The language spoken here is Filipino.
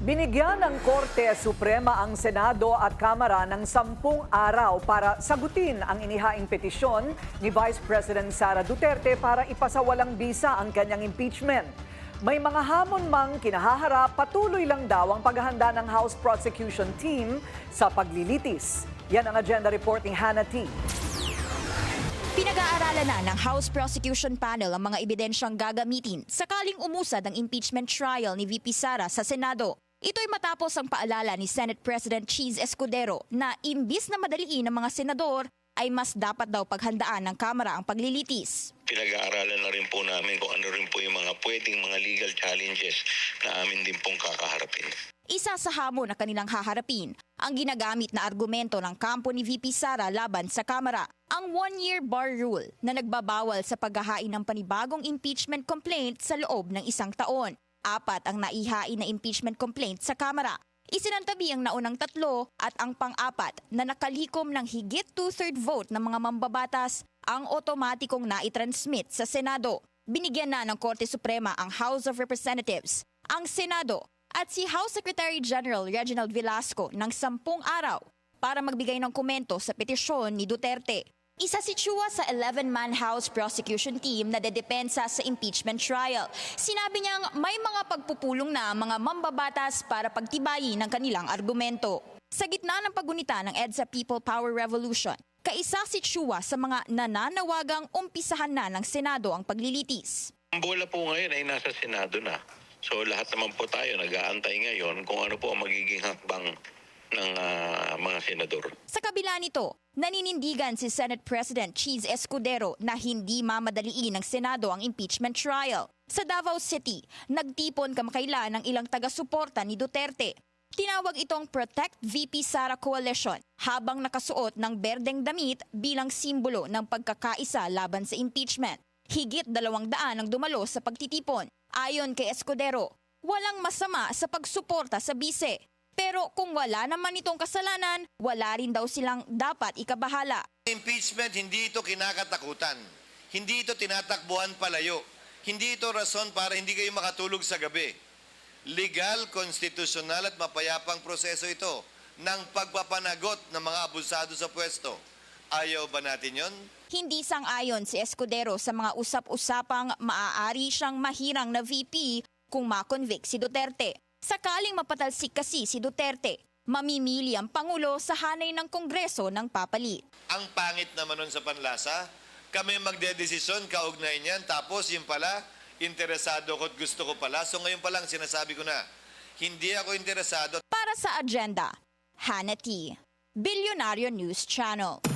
Binigyan ng Korte Suprema ang Senado at Kamara ng 10 araw para sagutin ang inihaing petisyon ni Vice President Sara Duterte para ipasawalang bisa ang kanyang impeachment. May mga hamon mang kinahaharap, patuloy lang daw ang paghahanda ng House Prosecution Team sa paglilitis. Yan ang agenda report ni Hannah T. Pinag-aaralan na ng House Prosecution Panel ang mga ebidensyang gagamitin sakaling umusad ang impeachment trial ni VP Sara sa Senado. Ito'y matapos ang paalala ni Senate President Cheese Escudero na imbis na madaliin ng mga senador, ay mas dapat daw paghandaan ng Kamara ang paglilitis. Pinag-aaralan na rin po namin kung ano rin po yung mga pwedeng mga legal challenges na amin din pong kakaharapin. Isa sa hamon na kanilang haharapin, ang ginagamit na argumento ng kampo ni VP Sara laban sa Kamara, ang one-year bar rule na nagbabawal sa paghahain ng panibagong impeachment complaint sa loob ng 1 taon. 4 ang naihain na impeachment complaint sa Kamara. Isinantabi ang naunang 3 at ang pang-4 na nakalikom ng higit 2/3 vote ng mga mambabatas ang otomatikong naitransmit sa Senado. Binigyan na ng Korte Suprema ang House of Representatives, ang Senado at si House Secretary General Reginald Velasco ng 10 araw para magbigay ng komento sa petisyon ni Duterte. Isa si Chua sa 11-man House Prosecution Team na dedepensa sa impeachment trial. Sinabi niyang may mga pagpupulong na mga mambabatas para pagtibayin ng kanilang argumento. Sa gitna ng paggunita ng EDSA People Power Revolution, kaisa si Chua sa mga nananawagang umpisahan na ng Senado ang paglilitis. Ang bola po ngayon ay nasa Senado na. So lahat naman po tayo nag-aantay ngayon kung ano po ang magiging hakbang ng mga senador. Sa kabila nito, naninindigan si Senate President Cheese Escudero na hindi mamadaliin ng Senado ang impeachment trial. Sa Davao City, nagtipon kamakailan ng ilang taga-suporta ni Duterte. Tinawag itong Protect VP Sara Coalition habang nakasuot ng berdeng damit bilang simbolo ng pagkakaisa laban sa impeachment. Higit 200 ang dumalo sa pagtitipon. Ayon kay Escudero, walang masama sa pagsuporta sa bise. Pero kung wala naman itong kasalanan, wala rin daw silang dapat ikabahala. Impeachment, hindi ito kinakatakutan. Hindi ito tinatakbuhan palayo. Hindi ito rason para hindi kayo makatulog sa gabi. Legal, konstitusyonal at mapayapang proseso ito ng pagpapanagot ng mga abusado sa pwesto. Ayaw ba natin yon? Hindi sang-ayon si Escudero sa mga usap-usapang maaari siyang mahirang na VP kung makonvict si Duterte. Sakaling mapatalsik kasi si Duterte, mamimili ang Pangulo sa hanay ng Kongreso ng papalit. Ang pangit naman nun sa panlasa, kami magdedesisyon, kaugnay niyan, tapos yung pala, interesado ko at gusto ko pala. So ngayon pa lang sinasabi ko na, hindi ako interesado. Para sa agenda, Hannah T. Bilyonaryo News Channel.